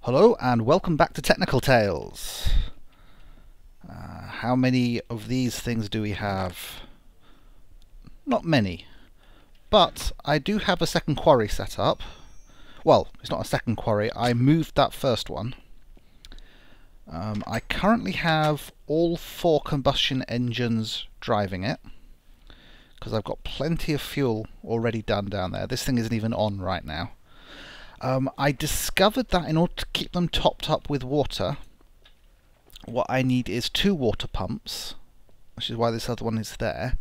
Hello and welcome back to Technical Tales. How many of these things do we have? Not many, but I do have a second quarry set up. Well, it's not a second quarry, I moved that first one. I currently have all 4 combustion engines driving it, because I've got plenty of fuel already done down there. This thing isn't even on right now. I discovered that in order to keep them topped up with water, what I need is 2 water pumps, which is why this other one is there,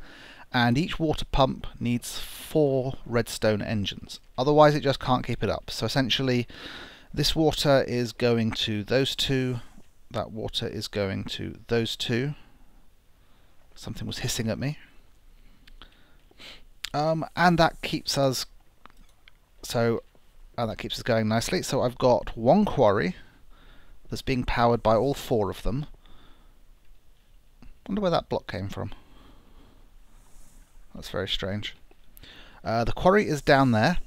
and each water pump needs 4 redstone engines. Otherwise it just can't keep it up. So essentially this water is going to those 2, that water is going to those 2. Something was hissing at me. And that keeps us going nicely. So I've got 1 quarry that's being powered by all 4 of them. Wonder where that block came from. That's very strange. The quarry is down there,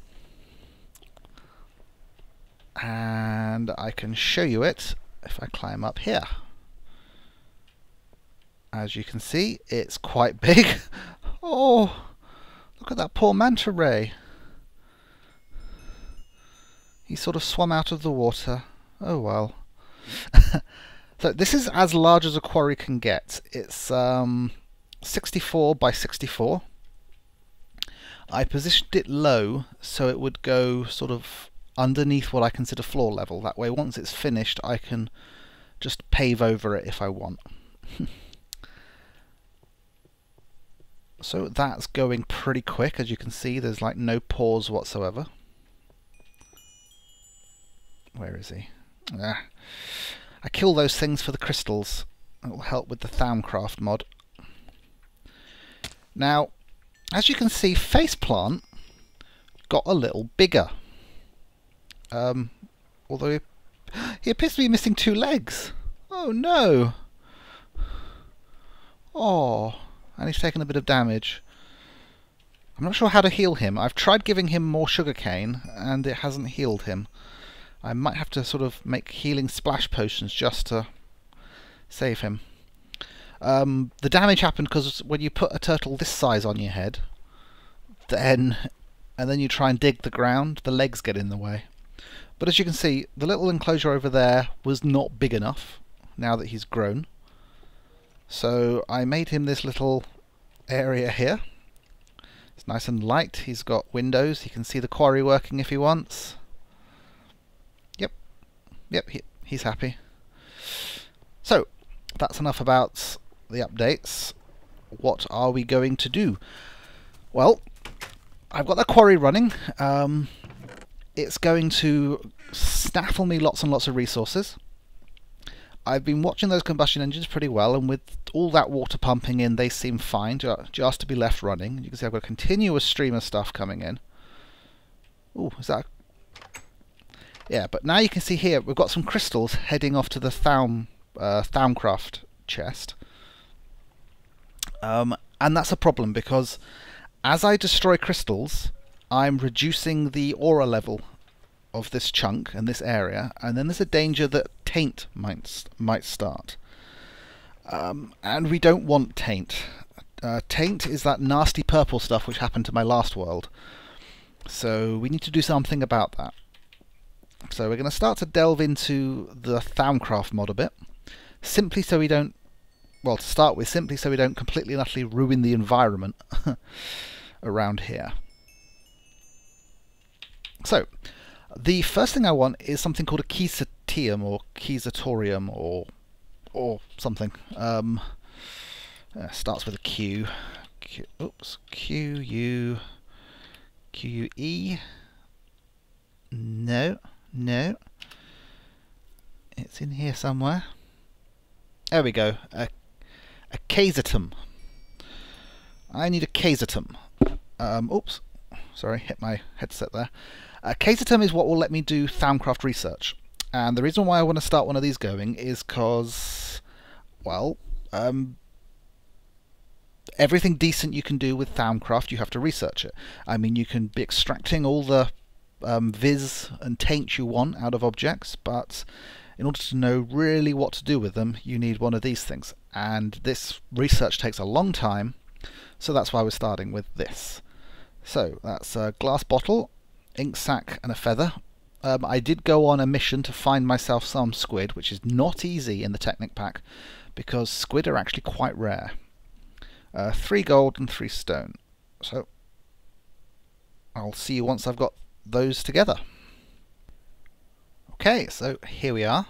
and I can show you it if I climb up here. As you can see, it's quite big. Oh, look at that poor manta ray. He sort of swam out of the water. Oh well. So this is as large as a quarry can get. It's 64 by 64. I positioned it low so it would go sort of underneath what I consider floor level. That way once it's finished I can just pave over it if I want. So that's going pretty quick. As you can see, there's like no pause whatsoever. Where is he? I kill those things for the crystals. It will help with the Thaumcraft mod. Now, as you can see, Faceplant got a little bigger. Although he appears to be missing 2 legs. Oh no! Oh, and he's taken a bit of damage. I'm not sure how to heal him. I've tried giving him more sugarcane and it hasn't healed him. I might have to sort of make healing splash potions just to save him. The damage happened because when you put a turtle this size on your head, and then you try and dig the ground, the legs get in the way. But as you can see, the little enclosure over there was not big enough now that he's grown. So I made him this little area here. It's nice and light. He's got windows. He can see the quarry working if he wants. Yep, he's happy. So, that's enough about the updates. What are we going to do? Well, I've got that quarry running. It's going to snaffle me lots and lots of resources. I've been watching those combustion engines pretty well, and with all that water pumping in, they seem fine, just to be left running. You can see I've got a continuous stream of stuff coming in. Ooh, is that... Yeah, but now you can see here we've got some crystals heading off to the Thaumcraft chest. And that's a problem because as I destroy crystals, I'm reducing the aura level of this chunk and this area, and then there's a danger that Taint might start. And we don't want Taint. Taint is that nasty purple stuff which happened to my last world. So we need to do something about that. So we're going to start to delve into the Thaumcraft mod a bit, simply so we don't, well, to start with, simply so we don't completely and utterly ruin the environment around here. So, the first thing I want is something called a Setia or Keysatorium or something. Starts with a Q. Oops, Q-U-E. No. It's in here somewhere. There we go. A Keysatum. I need a Keysatum. Oops. Sorry, hit my headset there. A Keysatum is what will let me do Thaumcraft research. And the reason why I want to start one of these going is because, well, everything decent you can do with Thaumcraft, you have to research it. I mean, you can be extracting all the Vis and Taint you want out of objects, but in order to know really what to do with them, you need one of these things. And this research takes a long time, so that's why we're starting with this. So that's a glass bottle, ink sac and a feather. I did go on a mission to find myself some squid, which is not easy in the Technic pack, because squid are actually quite rare. 3 gold and 3 stone. So I'll see you once I've got those together. Okay, so here we are.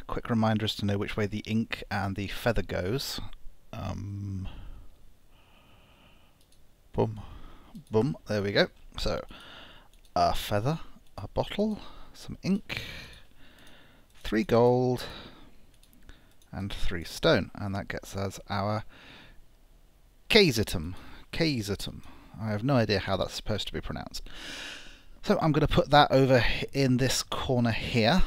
Quick reminder as to know which way the ink and the feather goes. Boom, boom, there we go. So, a feather, a bottle, some ink, 3 gold, and 3 stone. And that gets us our Kaisertum. I have no idea how that's supposed to be pronounced. So I'm going to put that over in this corner here.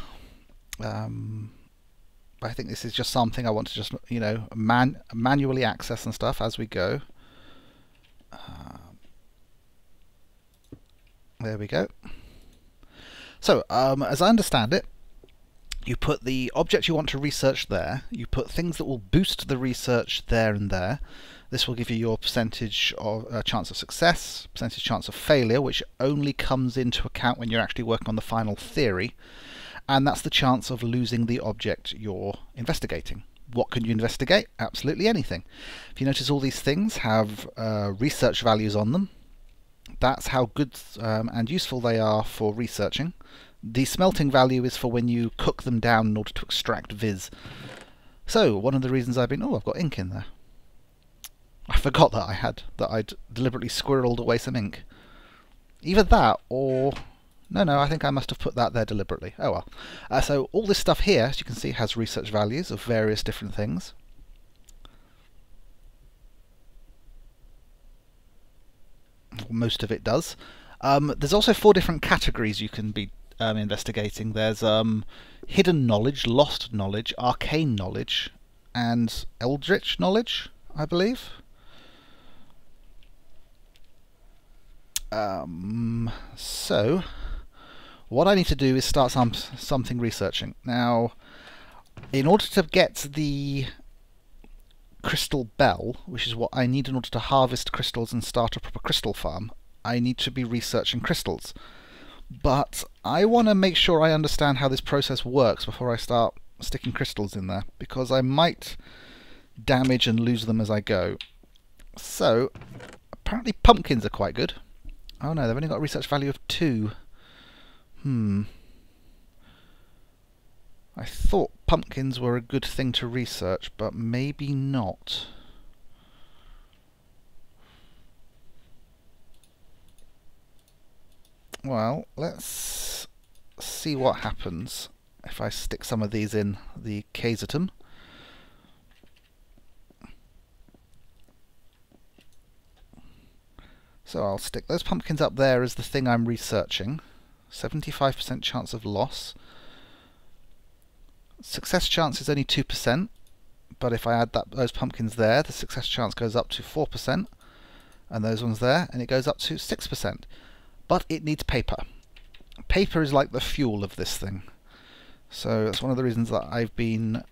I think this is just something I want to just, you know, manually access and stuff as we go. There we go. So, as I understand it, you put the object you want to research there, you put things that will boost the research there and there. This will give you your percentage of chance of success, percentage chance of failure, which only comes into account when you're actually working on the final theory, and that's the chance of losing the object you're investigating. What can you investigate? Absolutely anything. If you notice, all these things have research values on them. That's how good and useful they are for researching. The smelting value is for when you cook them down in order to extract Vis. So, one of the reasons I've been... Oh, I've got ink in there. I forgot that I'd deliberately squirreled away some ink. Either that, or... No, I think I must have put that there deliberately. Oh well. So, all this stuff here, as you can see, has research values of various different things. Most of it does. There's also 4 different categories you can be investigating. There's hidden knowledge, lost knowledge, arcane knowledge, and eldritch knowledge, I believe. So, what I need to do is start something researching. Now, in order to get the crystal bell, which is what I need in order to harvest crystals and start a proper crystal farm, I need to be researching crystals. But I want to make sure I understand how this process works before I start sticking crystals in there, because I might damage and lose them as I go. So, apparently pumpkins are quite good. Oh no, they've only got a research value of 2. I thought pumpkins were a good thing to research, but maybe not. Well, let's see what happens if I stick some of these in the Kaisertum. So I'll stick those pumpkins up there as the thing I'm researching. 75% chance of loss. Success chance is only 2%, but if I add those pumpkins there, the success chance goes up to 4%, and those ones there, and it goes up to 6%. But it needs paper. Paper is like the fuel of this thing. So that's one of the reasons that I've been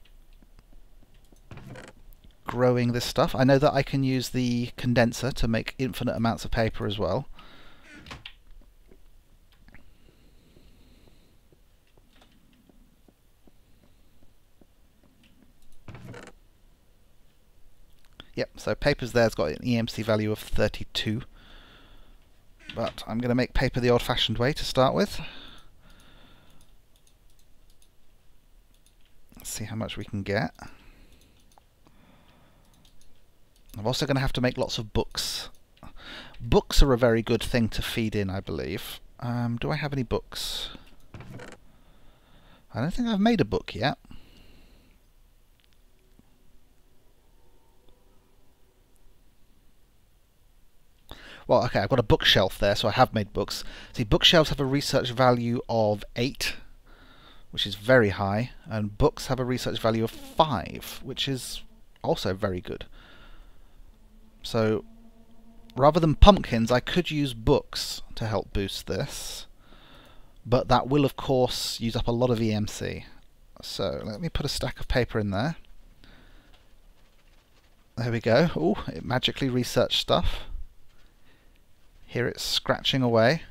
growing this stuff. I know that I can use the condenser to make infinite amounts of paper as well. Yep, so paper's there's got an EMC value of 32. But I'm going to make paper the old-fashioned way to start with. Let's see how much we can get. I'm also going to have to make lots of books. Books are a very good thing to feed in, I believe. Do I have any books? I don't think I've made a book yet. Well, okay, I've got a bookshelf there, so I have made books. See, bookshelves have a research value of 8, which is very high, and books have a research value of 5, which is also very good. So, rather than pumpkins, I could use books to help boost this, but that will of course use up a lot of EMC. So let me put a stack of paper in there. There we go. Oh, it magically researched stuff. Here it's scratching away.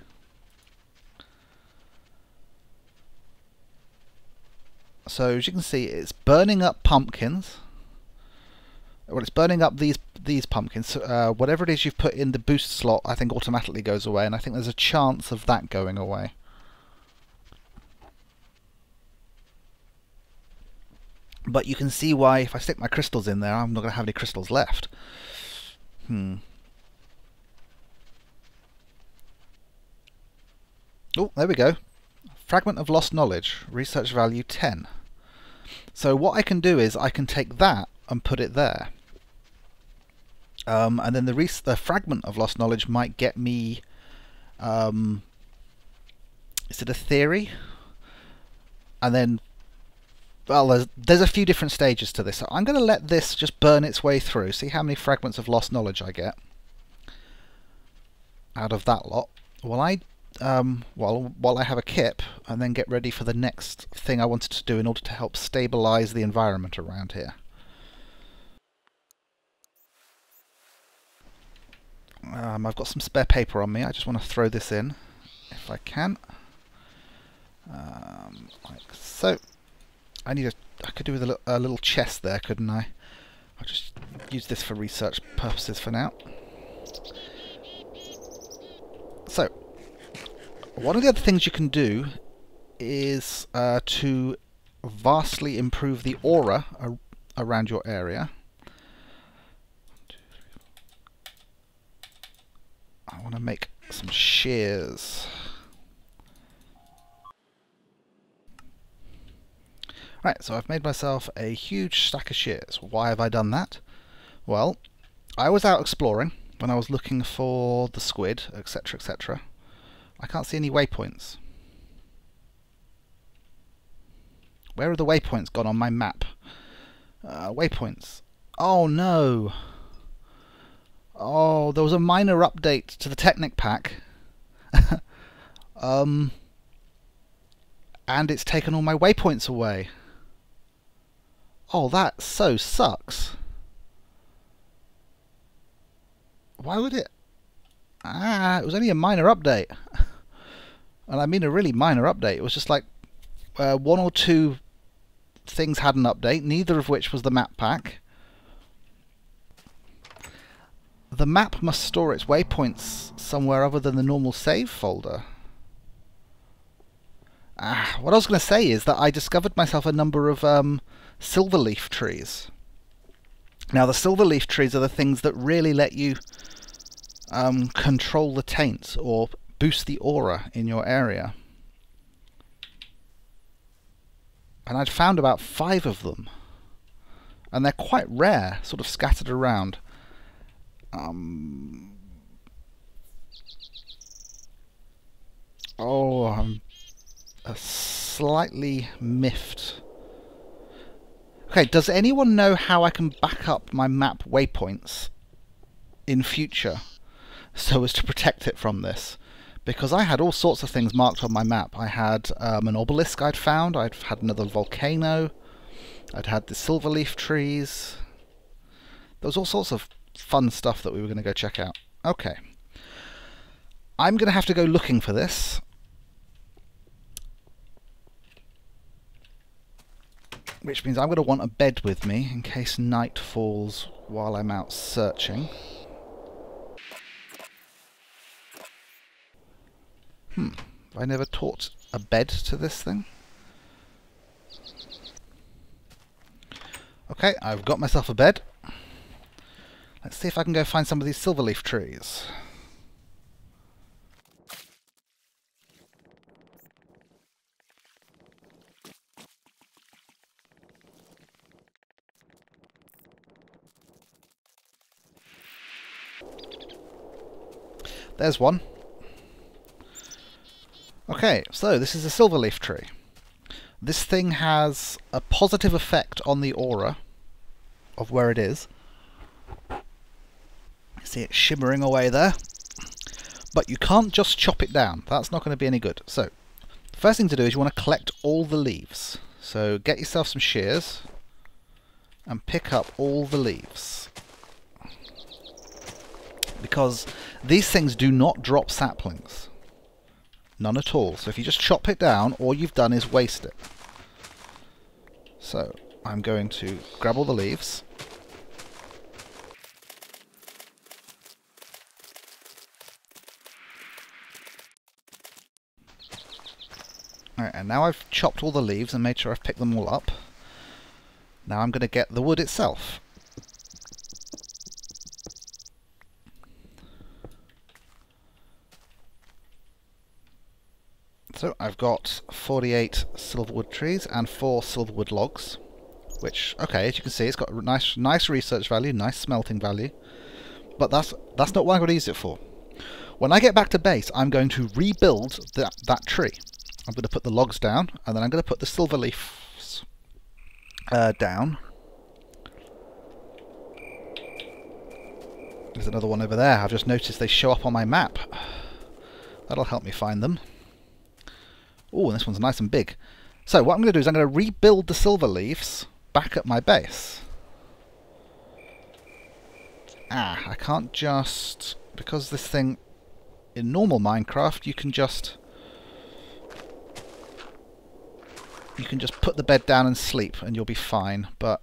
So as you can see, it's burning up pumpkins. Well, it's burning up these pumpkins. Whatever it is you've put in the boost slot, I think automatically goes away, and I think there's a chance of that going away. But you can see why if I stick my crystals in there, I'm not going to have any crystals left. Oh, there we go. Fragment of lost knowledge, research value 10. So what I can do is I can take that and put it there. And then the fragment of lost knowledge might get me... is it a theory? And then... Well, there's a few different stages to this. So I'm going to let this just burn its way through, see how many fragments of lost knowledge I get out of that lot. While I have a kip, and then get ready for the next thing I wanted to do in order to help stabilize the environment around here. I've got some spare paper on me. I just want to throw this in if I can, like so. I could do with a little chest there, couldn't I? I'll just use this for research purposes for now. So, one of the other things you can do is to vastly improve the aura around your area. I want to make some shears. Right, so I've made myself a huge stack of shears. Why have I done that? Well, I was out exploring when I was looking for the squid, etc, etc. I can't see any waypoints. Where are the waypoints gone on my map? Waypoints. Oh no! Oh, there was a minor update to the Technic pack. And it's taken all my waypoints away. Oh, that so sucks. Why would it? It was only a minor update. And I mean a really minor update. It was just like one or two things had an update, neither of which was the map pack. The map must store its waypoints somewhere other than the normal save folder. What I was going to say is that I discovered myself a number of silverleaf trees. Now the silverleaf trees are the things that really let you control the taint or boost the aura in your area. And I'd found about 5 of them. And they're quite rare, sort of scattered around. Oh, I'm slightly miffed. Okay, does anyone know how I can back up my map waypoints in future so as to protect it from this? Because I had all sorts of things marked on my map. I had an obelisk I'd found, I'd had another volcano, I'd had the silverleaf trees. There was all sorts of fun stuff that we were going to go check out. Okay. I'm going to have to go looking for this. Which means I'm going to want a bed with me in case night falls while I'm out searching. Have I never taught a bed to this thing? Okay, I've got myself a bed. Let's see if I can go find some of these silverleaf trees. There's one. Okay, so this is a silverleaf tree. This thing has a positive effect on the aura of where it is. See it shimmering away there. But you can't just chop it down. That's not going to be any good. So, the first thing to do is you want to collect all the leaves. So get yourself some shears and pick up all the leaves. Because these things do not drop saplings. None at all. So if you just chop it down, all you've done is waste it. So I'm going to grab all the leaves. Alright, and now I've chopped all the leaves and made sure I've picked them all up. Now I'm going to get the wood itself. So I've got 48 silverwood trees and 4 silverwood logs, which, okay, as you can see, it's got a nice research value, nice smelting value, but that's not what I'm going to use it for. When I get back to base, I'm going to rebuild that tree. I'm going to put the logs down, and then I'm going to put the silver leaves down. There's another one over there. I've just noticed they show up on my map. That'll help me find them. Oh, this one's nice and big. So what I'm going to do is I'm going to rebuild the silver leaves back at my base. I can't just... because this thing, in normal Minecraft, you can just put the bed down and sleep and you'll be fine, but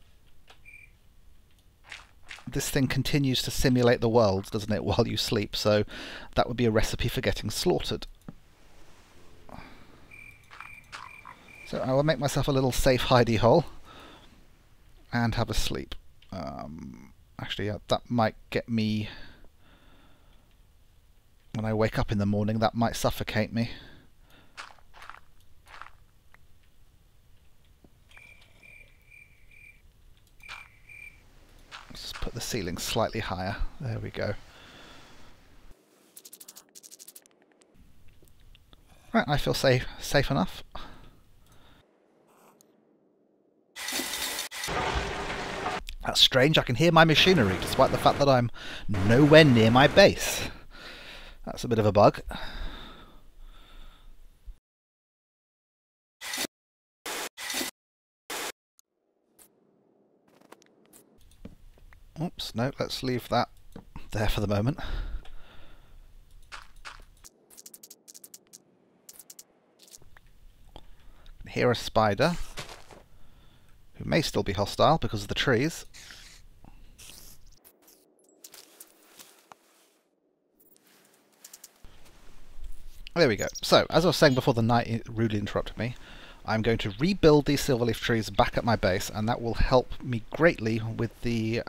this thing continues to simulate the world, doesn't it, while you sleep, so that would be a recipe for getting slaughtered. So I will make myself a little safe hidey hole and have a sleep. Actually, that might get me... when I wake up in the morning, that might suffocate me. Let's just put the ceiling slightly higher. There we go. Right, I feel safe enough. That's strange, I can hear my machinery despite the fact that I'm nowhere near my base. That's a bit of a bug. Oops, no, let's leave that there for the moment. I hear a spider, who may still be hostile because of the trees. There we go. So, as I was saying before the night rudely interrupted me, I'm going to rebuild these silverleaf trees back at my base, and that will help me greatly with the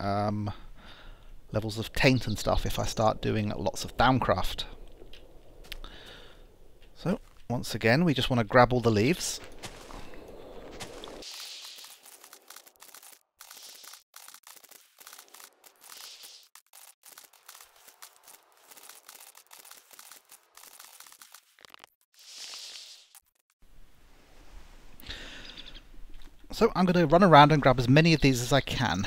levels of taint and stuff if I start doing lots of downcraft. So, once again, we just want to grab all the leaves. So I'm going to run around and grab as many of these as I can.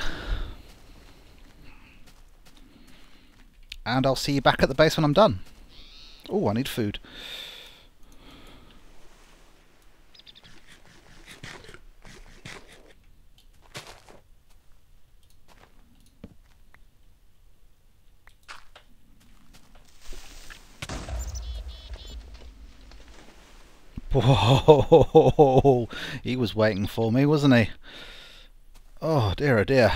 And I'll see you back at the base when I'm done. Oh, I need food. Whoa, he was waiting for me, wasn't he? Oh dear, oh dear.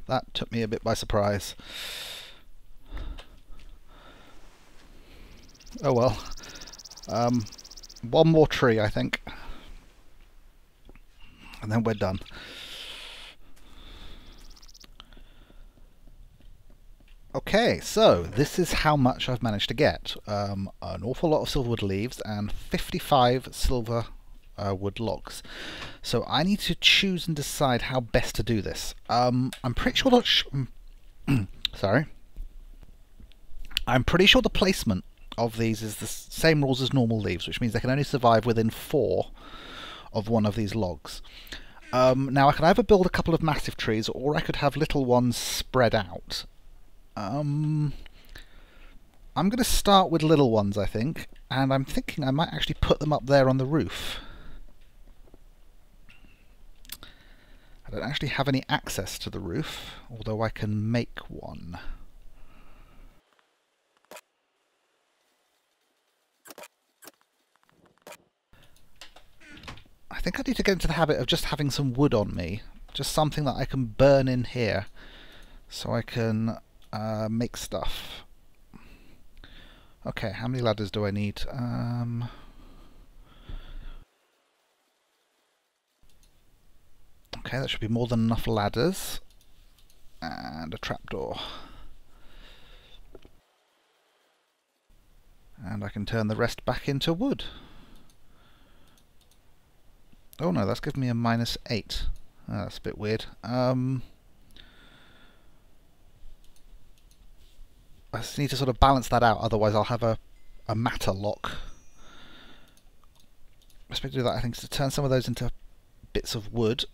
That took me a bit by surprise. Oh well. One more tree, I think. And then we're done. Okay, so this is how much I've managed to get. An awful lot of silverwood leaves and 55 silver wood logs. So I need to choose and decide how best to do this. I'm pretty sure that sorry. I'm pretty sure the placement of these is the same rules as normal leaves, which means they can only survive within 4 of one of these logs. Now I can either build a couple of massive trees, or I could have little ones spread out. I'm going to start with little ones, I think, and I'm thinking I might actually put them up there on the roof. I don't actually have any access to the roof, although I can make one. I think I need to get into the habit of just having some wood on me, just something that I can burn in here, so I can make stuff. Okay, how many ladders do I need? Okay, that should be more than enough ladders. And a trapdoor. And I can turn the rest back into wood. Oh no, that's giving me a -8. Oh, that's a bit weird. I just need to sort of balance that out, otherwise I'll have a matter lock. Best way to do that, I think, is to turn some of those into bits of wood.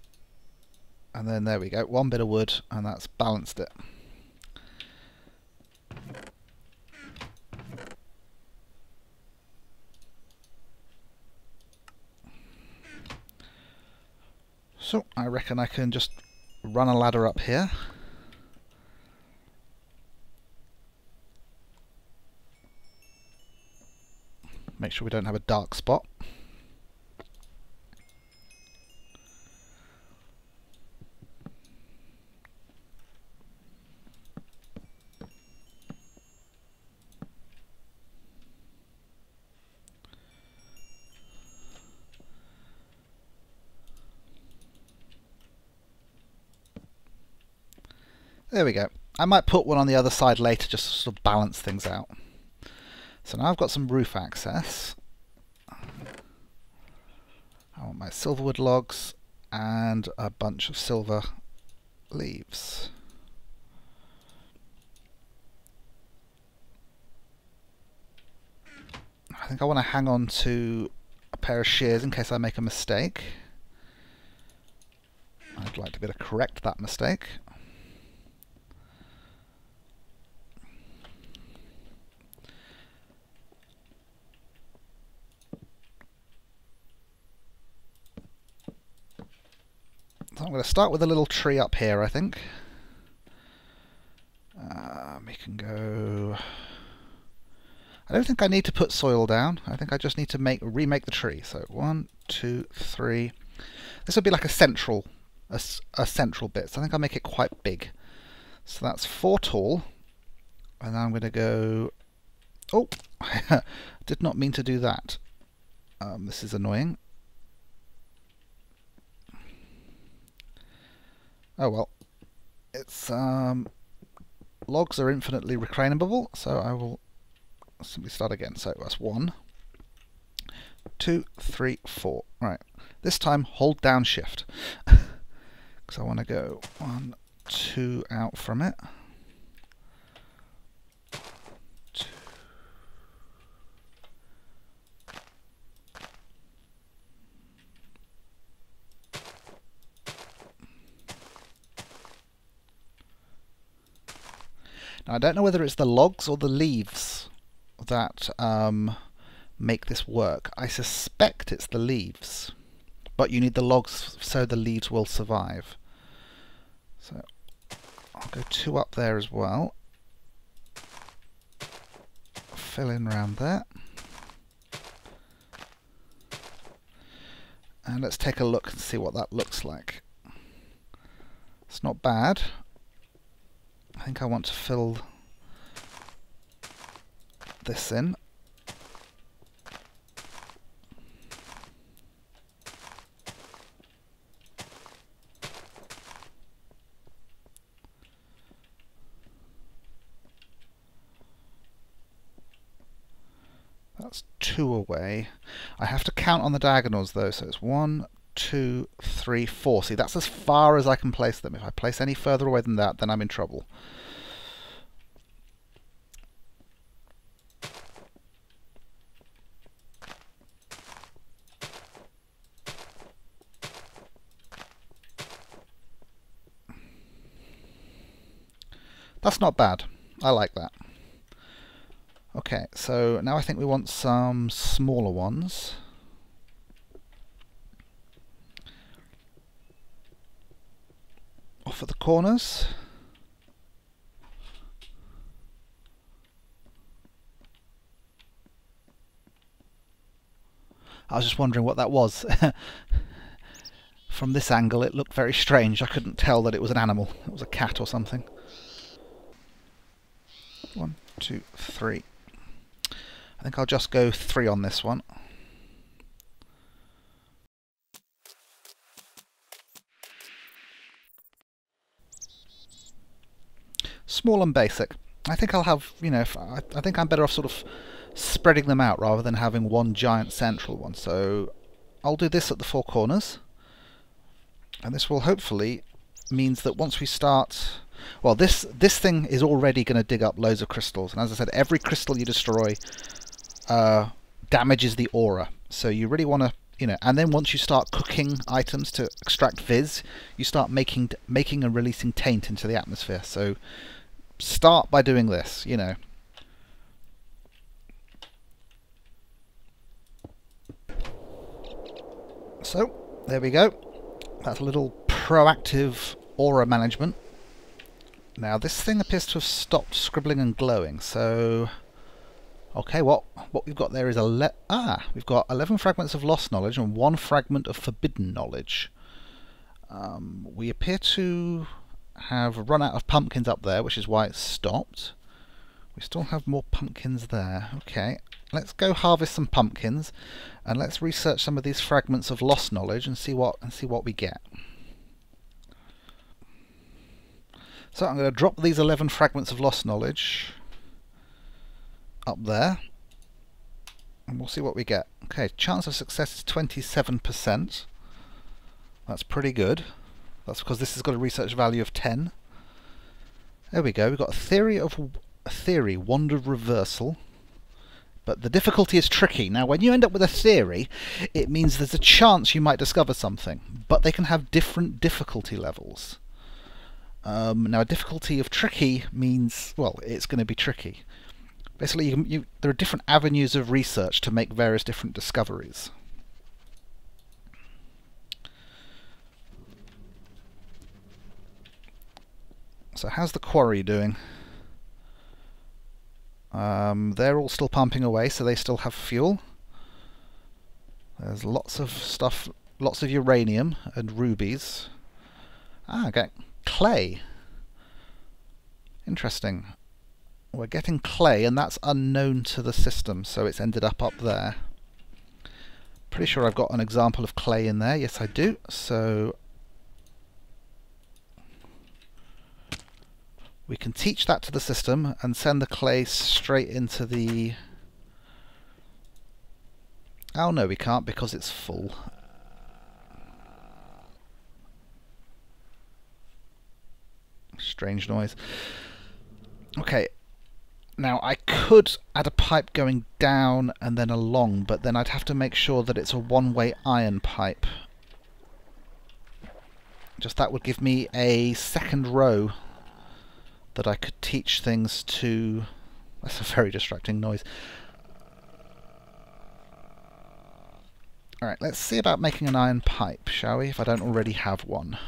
And then there we go, one bit of wood, and that's balanced it. So I reckon I can just run a ladder up here. Make sure we don't have a dark spot. There we go. I might put one on the other side later just to sort of balance things out. So now I've got some roof access. I want my silverwood logs and a bunch of silver leaves. I think I want to hang on to a pair of shears in case I make a mistake. I'd like to be able to correct that mistake. So I'm going to start with a little tree up here, I think. We can go... I don't think I need to put soil down. I think I just need to remake the tree. So 1, 2, 3. This will be like a central bit. So I think I'll make it quite big. So that's 4 tall. And I'm going to go... Oh! Did not mean to do that. This is annoying. Oh well. It's logs are infinitely reclaimable, so I will simply start again. So that's 1, 2, 3, 4. Right. This time hold down shift. Because I want to go 1, 2 out from it. 2. Now I don't know whether it's the logs or the leaves that make this work. I suspect it's the leaves, but you need the logs so the leaves will survive. So I'll go 2 up there as well. Fill in round there. And let's take a look and see what that looks like. It's not bad. I think I want to fill this in. That's 2 away. I have to count on the diagonals though, so it's 1, 2, 3, 4. See, that's as far as I can place them. If I place any further away than that, then I'm in trouble. That's not bad. I like that. Okay, so now I think we want some smaller ones. Off at the corners. I was just wondering what that was. From this angle it looked very strange. I couldn't tell that it was an animal. It was a cat or something. 1, 2, 3. I think I'll just go 3 on this one. Small and basic. I think I'll have, you know, I think I'm better off sort of spreading them out rather than having one giant central one. So I'll do this at the 4 corners. And this will hopefully means that once we start... Well, this thing is already going to dig up loads of crystals. And as I said, every crystal you destroy damages the aura. So you really want to, you know... And then once you start cooking items to extract Vis, you start making and releasing Taint into the atmosphere. So start by doing this, you know. So, there we go. That's a little proactive aura management. Now this thing appears to have stopped scribbling and glowing, so... Okay, what we've got there is we've got 11 fragments of lost knowledge and 1 fragment of forbidden knowledge. We appear to have run out of pumpkins up there, which is why it stopped. We still have more pumpkins there. Okay, let's go harvest some pumpkins and let's research some of these fragments of lost knowledge and see what we get. So I'm going to drop these 11 fragments of lost knowledge up there and we'll see what we get. Okay, chance of success is 27%. That's pretty good. That's because this has got a research value of 10. There we go. We've got a theory, wand of reversal. But the difficulty is tricky. Now, when you end up with a theory, it means there's a chance you might discover something, but they can have different difficulty levels. Now, a difficulty of tricky means, well, it's going to be tricky. Basically, there are different avenues of research to make various different discoveries. So how's the quarry doing? They're all still pumping away, so they still have fuel. There's lots of stuff, lots of uranium and rubies. Okay, clay. Interesting. We're getting clay, and that's unknown to the system, so it's ended up there. Pretty sure I've got an example of clay in there. Yes, I do. So we can teach that to the system and send the clay straight into the... Oh no, we can't because it's full. Strange noise. Okay, now I could add a pipe going down and then along, but then I'd have to make sure that it's a one-way iron pipe. Just that would give me a second row that I could teach things to... That's a very distracting noise. Alright, let's see about making an iron pipe, shall we, if I don't already have one.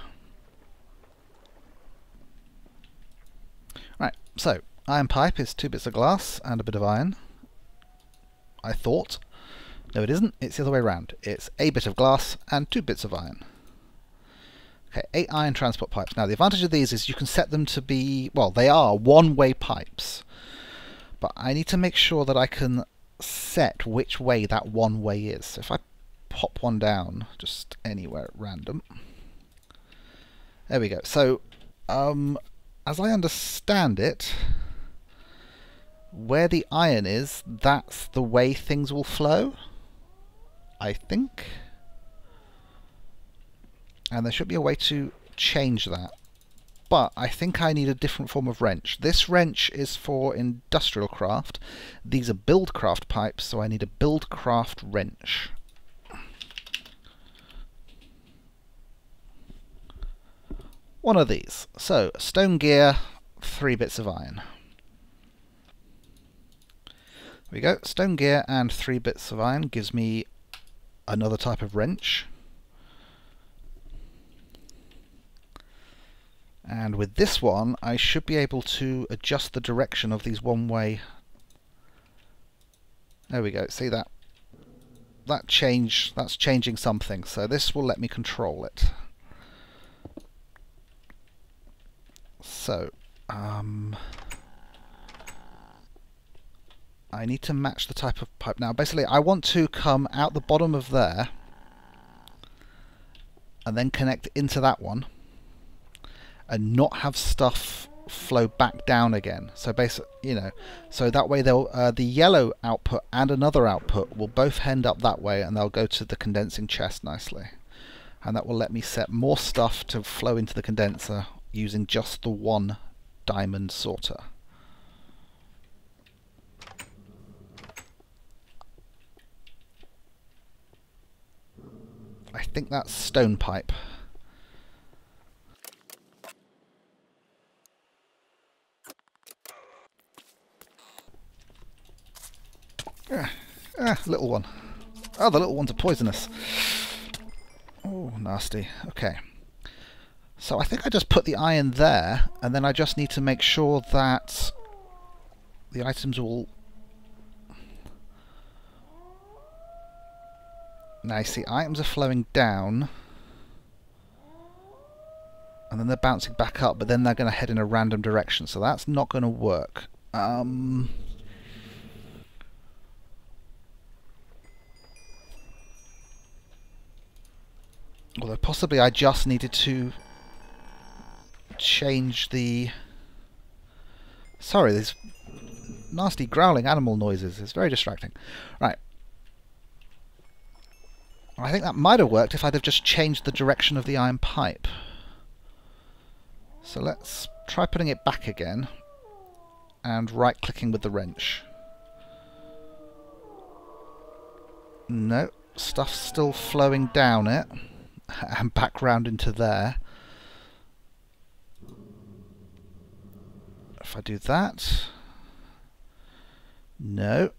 Right, so, iron pipe is 2 bits of glass and a bit of iron. I thought. No, it isn't. It's the other way around. It's a bit of glass and 2 bits of iron. Okay, 8 iron transport pipes. Now, the advantage of these is you can set them to be... Well, they are one-way pipes. But I need to make sure that I can set which way that one way is. So if I pop one down, just anywhere at random. There we go. So, as I understand it, where the iron is, that's the way things will flow, I think. And there should be a way to change that. But I think I need a different form of wrench. This wrench is for industrial craft. These are buildcraft pipes, so I need a buildcraft wrench. One of these. So, stone gear, 3 bits of iron. we go. Stone gear and 3 bits of iron gives me another type of wrench. And with this one, I should be able to adjust the direction of these one-way. There we go. See that? That's changing something. So this will let me control it. So, I need to match the type of pipe. Now, basically, I want to come out the bottom of there and then connect into that one and not have stuff flow back down again. So basically, you know, so that way they'll the yellow output and another output will both end up that way, and they'll go to the condensing chest nicely. And that will let me set more stuff to flow into the condenser using just the one diamond sorter. I think that's stone pipe. Little one. Oh, the little ones are poisonous. Oh, nasty. Okay. So I think I just put the iron there, and then I just need to make sure that the items will... Now you see, items are flowing down, and then they're bouncing back up, but then they're going to head in a random direction, so that's not going to work. Although possibly I just needed to change the... Sorry, there's nasty growling animal noises. It's very distracting. Right. I think that might have worked if I'd have just changed the direction of the iron pipe. So let's try putting it back again and right-clicking with the wrench. No, stuff's still flowing down it and back round into there. If I do that... No.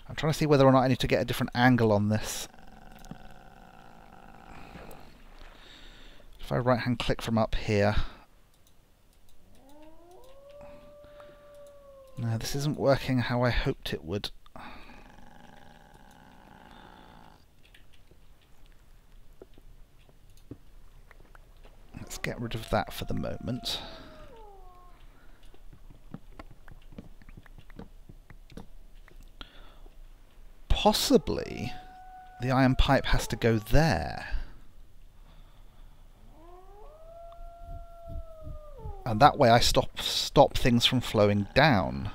I'm trying to see whether or not I need to get a different angle on this. If I right-hand click from up here... No, this isn't working how I hoped it would. Let's get rid of that for the moment. Possibly the iron pipe has to go there. And that way I stop things from flowing down.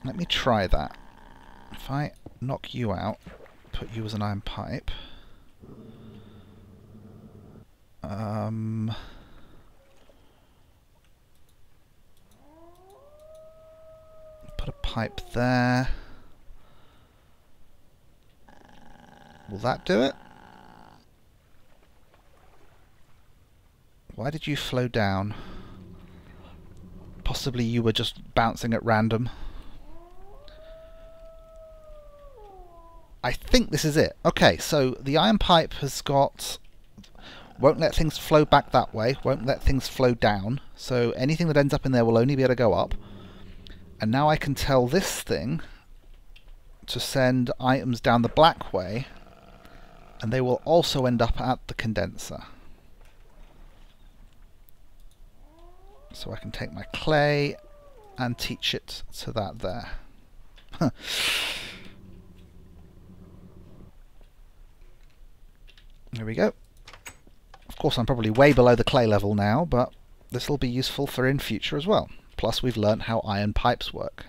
Let me try that. If I knock you out, put you as an iron pipe. Put a pipe there. Will that do it? Why did you flow down? Possibly you were just bouncing at random. I think this is it. Okay, so the iron pipe has got... won't let things flow back that way, won't let things flow down, so anything that ends up in there will only be able to go up. And now I can tell this thing to send items down the black way, and they will also end up at the condenser. So I can take my clay and teach it to that there. There we go. Of course, I'm probably way below the clay level now, but this will be useful for in future as well. Plus, we've learnt how iron pipes work.